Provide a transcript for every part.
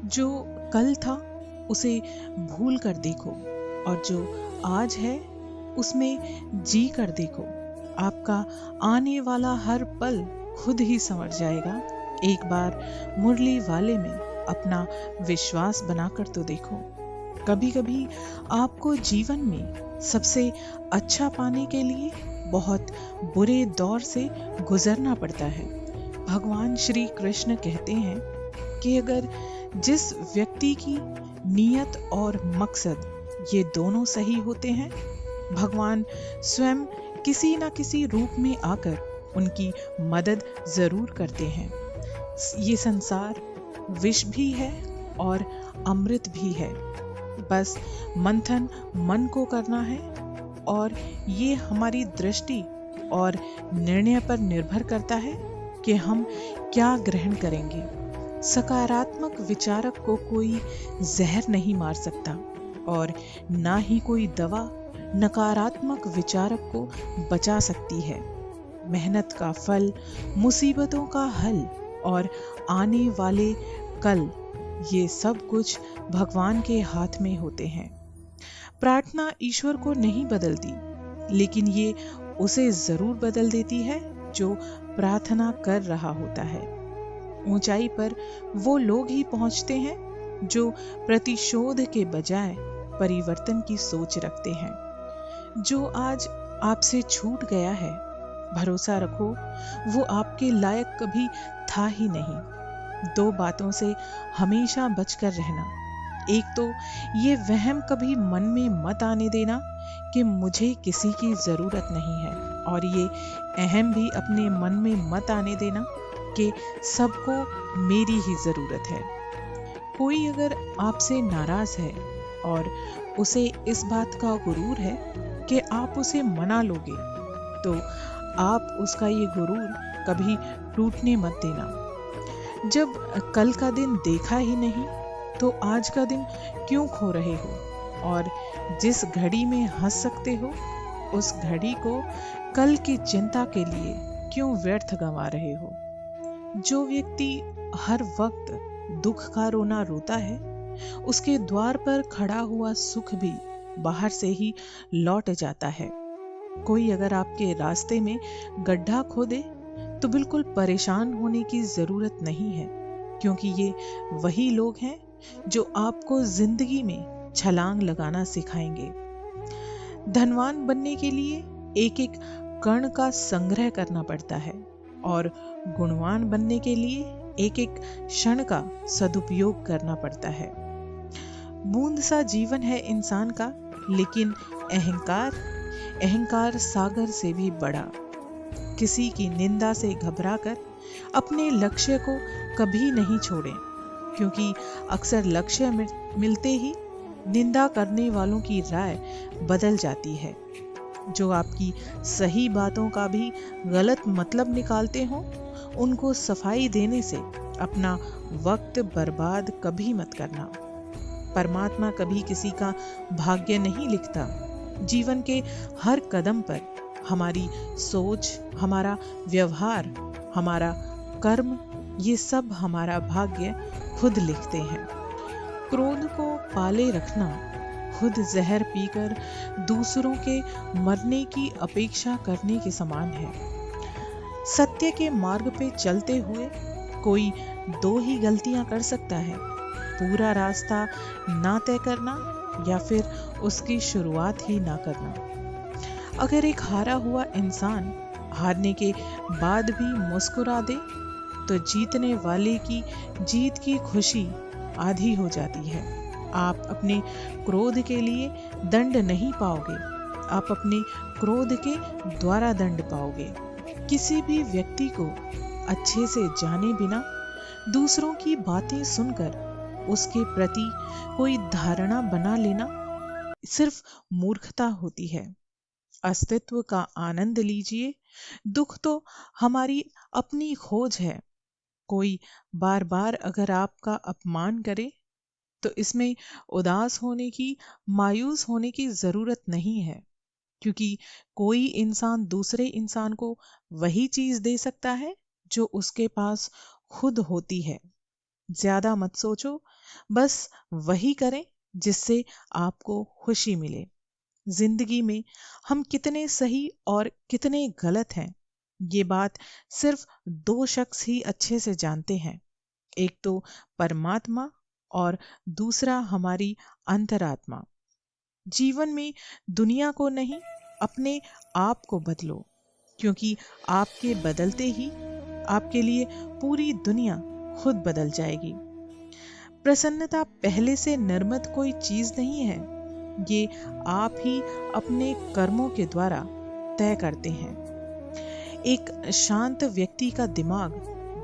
जो कल था उसे भूल कर देखो, और जो आज है उसमें जी कर देखो। आपका आने वाला हर पल खुद ही संवर जाएगा। एक बार मुरली वाले में अपना विश्वास बनाकर तो देखो। कभी कभी आपको जीवन में सबसे अच्छा पाने के लिए बहुत बुरे दौर से गुजरना पड़ता है। भगवान श्री कृष्ण कहते हैं कि अगर जिस व्यक्ति की नीयत और मकसद ये दोनों सही होते हैं, भगवान स्वयं किसी न किसी रूप में आकर उनकी मदद जरूर करते हैं। ये संसार विष भी है और अमृत भी है। बस मंथन मन को करना है, और ये हमारी दृष्टि और निर्णय पर निर्भर करता है कि हम क्या ग्रहण करेंगे। सकारात्मक विचारक को कोई जहर नहीं मार सकता, और ना ही कोई दवा नकारात्मक विचारक को बचा सकती है। मेहनत का फल, मुसीबतों का हल और आने वाले कल, ये सब कुछ भगवान के हाथ में होते हैं। प्रार्थना ईश्वर को नहीं बदलती, लेकिन ये उसे जरूर बदल देती है जो प्रार्थना कर रहा होता है। ऊंचाई पर वो लोग ही पहुंचते हैं जो प्रतिशोध के बजाय परिवर्तन की सोच रखते हैं। जो आज आपसे छूट गया है, भरोसा रखो वो आपके लायक कभी था ही नहीं। दो बातों से हमेशा बचकर रहना। एक तो ये वहम कभी मन में मत आने देना कि मुझे किसी की जरूरत नहीं है, और ये अहम भी अपने मन में मत आने देना कि सबको मेरी ही जरूरत है। कोई अगर आपसे नाराज है और उसे इस बात का गुरूर है कि आप उसे मना लोगे, तो आप उसका ये गुरूर कभी टूटने मत देना। जब कल का दिन देखा ही नहीं, तो आज का दिन क्यों खो रहे हो? और जिस घड़ी में हंस सकते हो, उस घड़ी को कल की चिंता के लिए क्यों व्यर्थ गंवा रहे हो? जो व्यक्ति हर वक्त दुख का रोना रोता है, उसके द्वार पर खड़ा हुआ सुख भी बाहर से ही लौट जाता है। कोई अगर आपके रास्ते में गड्ढा खोदे, तो बिल्कुल परेशान होने की जरूरत नहीं है, क्योंकि ये वही लोग हैं जो आपको जिंदगी में छलांग लगाना सिखाएंगे। धनवान बनने के लिए एक एक कण का संग्रह करना पड़ता है, और गुणवान बनने के लिए एक एक क्षण का सदुपयोग करना पड़ता है। बूंद सा जीवन है इंसान का, लेकिन अहंकार अहंकार सागर से भी बड़ा। किसी की निंदा से घबराकर अपने लक्ष्य को कभी नहीं छोड़ें, क्योंकि अक्सर लक्ष्य मिलते ही निंदा करने वालों की राय बदल जाती है। जो आपकी सही बातों का भी गलत मतलब निकालते हो, उनको सफाई देने से अपना वक्त बर्बाद कभी मत करना। परमात्मा कभी किसी का भाग्य नहीं लिखता। जीवन के हर कदम पर हमारी सोच, हमारा व्यवहार, हमारा कर्म, ये सब हमारा भाग्य खुद लिखते हैं। क्रोध को पाले रखना खुद जहर पीकर दूसरों के मरने की अपेक्षा करने के समान है। सत्य के मार्ग पे चलते हुए कोई दो ही गलतियां कर सकता है: पूरा रास्ता ना तय करना, या फिर उसकी शुरुआत ही ना करना। अगर एक हारा हुआ इंसान हारने के बाद भी मुस्कुरा दे, तो जीतने वाले की जीत की खुशी आधी हो जाती है। आप अपने क्रोध के लिए दंड नहीं पाओगे, आप अपने क्रोध के द्वारा दंड पाओगे। किसी भी व्यक्ति को अच्छे से जाने बिना दूसरों की बातें सुनकर उसके प्रति कोई धारणा बना लेना सिर्फ मूर्खता होती है। अस्तित्व का आनंद लीजिए। दुख तो हमारी अपनी खोज है। कोई बार बार अगर आपका अपमान करे, तो इसमें उदास होने की, मायूस होने की जरूरत नहीं है, क्योंकि कोई इंसान दूसरे इंसान को वही चीज दे सकता है जो उसके पास खुद होती है। ज्यादा मत सोचो, बस वही करें जिससे आपको खुशी मिले। जिंदगी में हम कितने सही और कितने गलत हैं, ये बात सिर्फ दो शख्स ही अच्छे से जानते हैं। एक तो परमात्मा और दूसरा हमारी अंतरात्मा। जीवन में दुनिया को नहीं, अपने आप को बदलो, क्योंकि आपके बदलते ही आपके लिए पूरी दुनिया खुद बदल जाएगी। प्रसन्नता पहले से निर्मित कोई चीज नहीं है, ये आप ही अपने कर्मों के द्वारा तय करते हैं। एक शांत व्यक्ति का दिमाग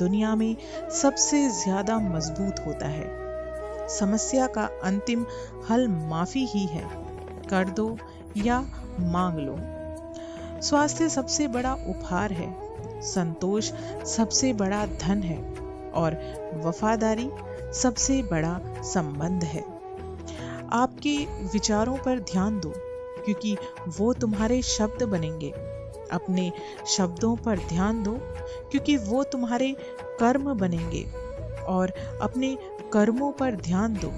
दुनिया में सबसे ज्यादा मजबूत होता है। समस्या का अंतिम हल माफी ही है, कर दो या मांग लो। स्वास्थ्य सबसे बड़ा उपहार है, संतोष सबसे बड़ा धन है और वफादारी सबसे बड़ा संबंध है। आपके विचारों पर ध्यान दो, क्योंकि वो तुम्हारे शब्द बनेंगे। अपने शब्दों पर ध्यान दो, क्योंकि वो तुम्हारे कर्म बनेंगे। और अपने कर्मों पर ध्यान दो,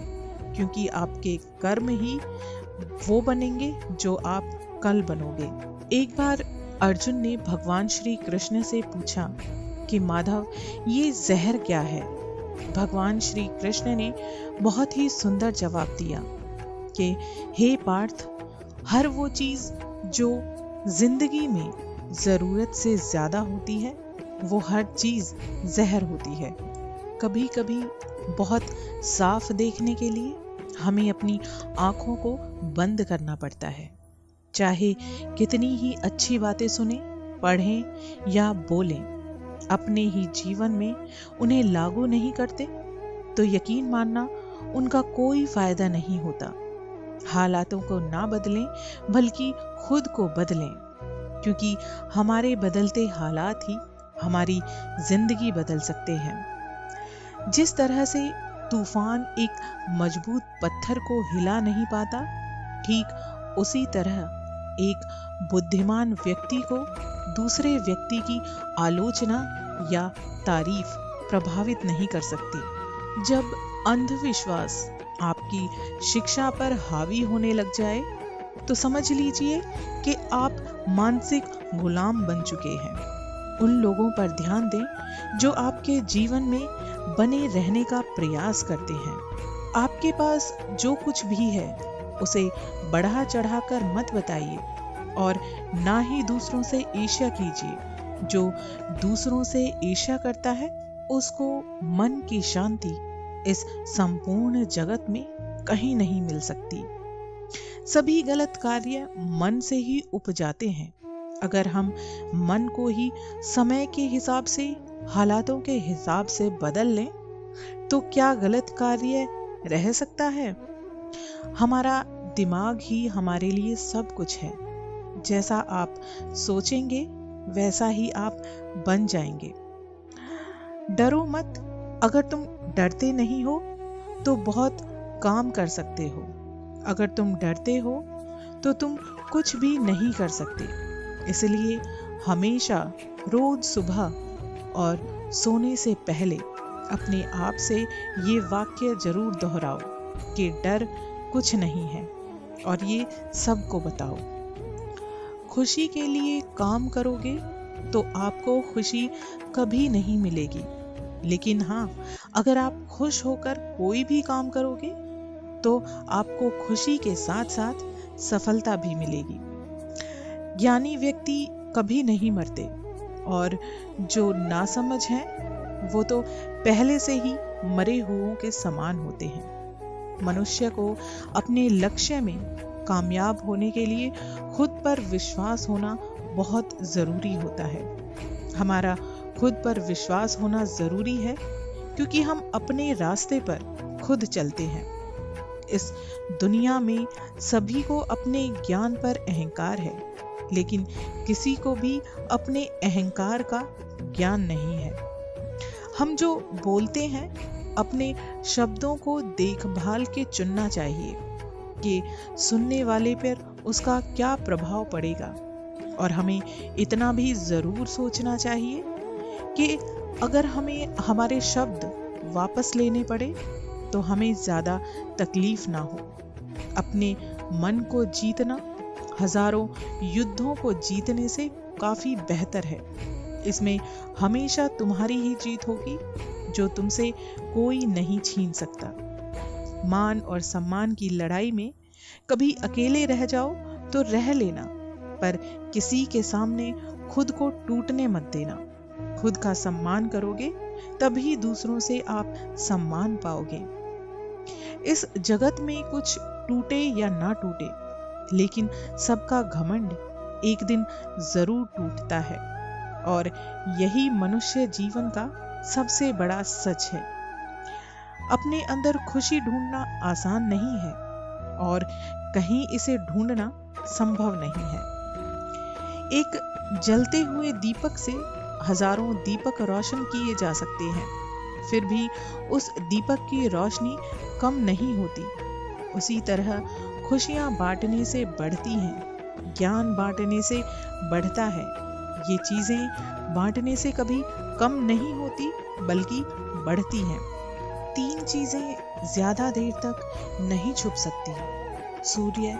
क्योंकि आपके कर्म ही वो बनेंगे जो आप कल बनोगे। एक बार अर्जुन ने भगवान श्री कृष्ण से पूछा कि माधव, ये जहर क्या है? भगवान श्री कृष्ण ने बहुत ही सुंदर जवाब दिया कि हे पार्थ, हर वो चीज जो जिंदगी में जरूरत से ज्यादा होती है, वो हर चीज जहर होती है। कभी कभी बहुत साफ देखने के लिए हमें अपनी आंखों को बंद करना पड़ता है। चाहे कितनी ही अच्छी बातें सुने, पढ़ें या बोलें, अपने ही जीवन में उन्हें लागू नहीं करते तो यकीन मानना उनका कोई फायदा नहीं होता। हालातों को ना बदलें, बल्कि खुद को बदलें, क्योंकि हमारे बदलते हालात ही हमारी जिंदगी बदल सकते हैं। जिस तरह से तूफान एक मजबूत पत्थर को हिला नहीं पाता, ठीक उसी तरह एक बुद्धिमान व्यक्ति को दूसरे व्यक्ति की आलोचना या तारीफ प्रभावित नहीं कर सकती। जब अंधविश्वास आपकी शिक्षा पर हावी होने लग जाए, तो समझ लीजिए कि आप मानसिक गुलाम बन चुके हैं। उन लोगों पर ध्यान दें जो आपके जीवन में बने रहने का प्रयास करते हैं। आपके पास जो कुछ भी है उसे बढ़ा चढ़ाकर मत बताइए और ना ही दूसरों से ईर्ष्या कीजिए। जो दूसरों से ईर्ष्या करता है, उसको मन की शांति इस संपूर्ण जगत में कहीं नहीं मिल सकती। सभी गलत कार्य मन से ही उपजाते हैं। अगर हम मन को ही समय के हिसाब से, हालातों के हिसाब से बदल लें, तो क्या गलत कार्य रह सकता है? हमारा दिमाग ही हमारे लिए सब कुछ है। जैसा आप सोचेंगे वैसा ही आप बन जाएंगे। डरो मत। अगर तुम डरते नहीं हो तो बहुत काम कर सकते हो। अगर तुम डरते हो तो तुम कुछ भी नहीं कर सकते। इसलिए हमेशा रोज सुबह और सोने से पहले अपने आप से ये वाक्य जरूर दोहराओ कि डर कुछ नहीं है, और ये सबको बताओ। खुशी के लिए काम करोगे तो आपको खुशी कभी नहीं मिलेगी, लेकिन हाँ, अगर आप खुश होकर कोई भी काम करोगे तो आपको खुशी के साथ साथ सफलता भी मिलेगी। ज्ञानी व्यक्ति कभी नहीं मरते, और जो नासमझ हैं वो तो पहले से ही मरे हुओं के समान होते हैं। मनुष्य को अपने लक्ष्य में कामयाब होने के लिए खुद पर विश्वास होना बहुत जरूरी होता है। हमारा खुद पर विश्वास होना जरूरी है, क्योंकि हम अपने रास्ते पर खुद चलते हैं। इस दुनिया में सभी को अपने ज्ञान पर अहंकार है, लेकिन किसी को भी अपने अहंकार का ज्ञान नहीं है। हम जो बोलते हैं, अपने शब्दों को देखभाल के चुनना चाहिए कि सुनने वाले पर उसका क्या प्रभाव पड़ेगा। और हमें इतना भी जरूर सोचना चाहिए कि अगर हमें हमारे शब्द वापस लेने पड़े तो हमें ज्यादा तकलीफ ना हो। अपने मन को जीतना हजारों युद्धों को जीतने से काफी बेहतर है। इसमें हमेशा तुम्हारी ही जीत होगी, जो तुमसे कोई नहीं छीन सकता। मान और सम्मान की लड़ाई में कभी अकेले रह जाओ तो रह लेना, पर किसी के सामने खुद को टूटने मत देना। खुद का सम्मान करोगे तभी दूसरों से आप सम्मान पाओगे। इस जगत में कुछ टूटे या ना टूटे, लेकिन सबका घमंड एक दिन जरूर टूटता है, और यही मनुष्य जीवन का सबसे बड़ा सच है। अपने अंदर खुशी ढूंढना आसान नहीं है, और कहीं इसे ढूंढना संभव नहीं है। एक जलते हुए दीपक से हजारों दीपक रोशन किए जा सकते हैं, फिर भी उस दीपक की रोशनी कम नहीं होती। उसी तरह खुशियां बांटने से बढ़ती हैं, ज्ञान बांटने से बढ़ता है। ये चीजें बांटने से कभी कम नहीं होती, बल्कि बढ़ती हैं। 3 चीजें ज्यादा देर तक नहीं छुप सकती: सूर्य,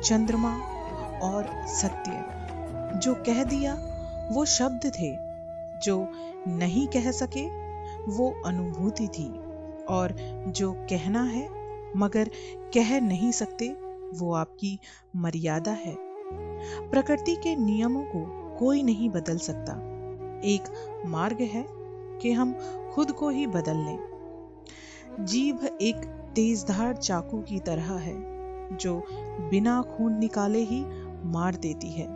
चंद्रमा और सत्य। जो कह दिया वो शब्द थे, जो नहीं कह सके वो अनुभूति थी, और जो कहना है मगर कह नहीं सकते वो आपकी मर्यादा है। प्रकृति के नियमों को कोई नहीं बदल सकता। एक मार्ग है कि हम खुद को ही बदल लें। जीभ एक तेजधार चाकू की तरह है, जो बिना खून निकाले ही मार देती है।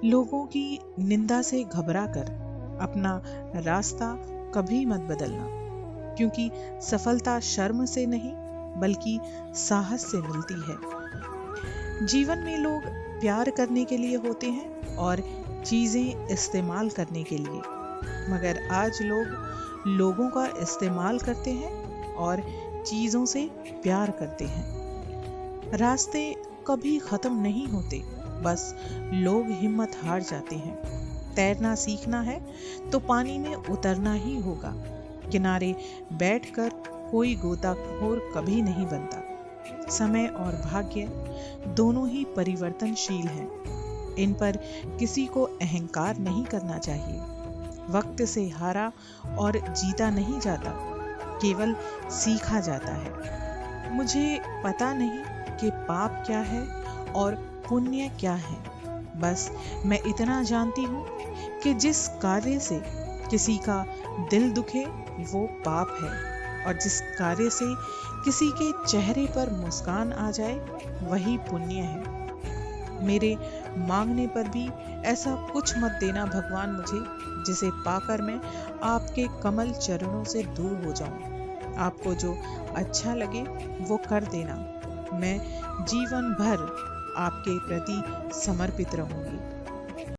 लोगों की निंदा से घबराकर अपना रास्ता कभी मत बदलना, क्योंकि सफलता शर्म से नहीं बल्कि साहस से मिलती है। जीवन में लोग प्यार करने के लिए होते हैं और चीजें इस्तेमाल करने के लिए, मगर आज लोग लोगों का इस्तेमाल करते हैं और चीजों से प्यार करते हैं। रास्ते कभी खत्म नहीं होते, बस लोग हिम्मत हार जाते हैं। तैरना सीखना है तो पानी में उतरना ही होगा। किनारे बैठकर कोई गोताखोर कभी नहीं बनता। समय और भाग्य दोनों ही परिवर्तनशील हैं। इन पर किसी को अहंकार नहीं करना चाहिए। वक्त से हारा और जीता नहीं जाता, केवल सीखा जाता है। मुझे पता नहीं कि पाप क्या है और पुण्य क्या है, बस मैं इतना जानती हूँ कि जिस कार्य से किसी का दिल दुखे वो पाप है, और जिस कार्य से किसी के चेहरे पर मुस्कान आ जाए वही पुण्य है। मेरे मांगने पर भी ऐसा कुछ मत देना भगवान मुझे, जिसे पाकर मैं आपके कमल चरणों से दूर हो जाऊं। आपको जो अच्छा लगे वो कर देना। मैं जीवन भर आपके प्रति समर्पित रहूंगी।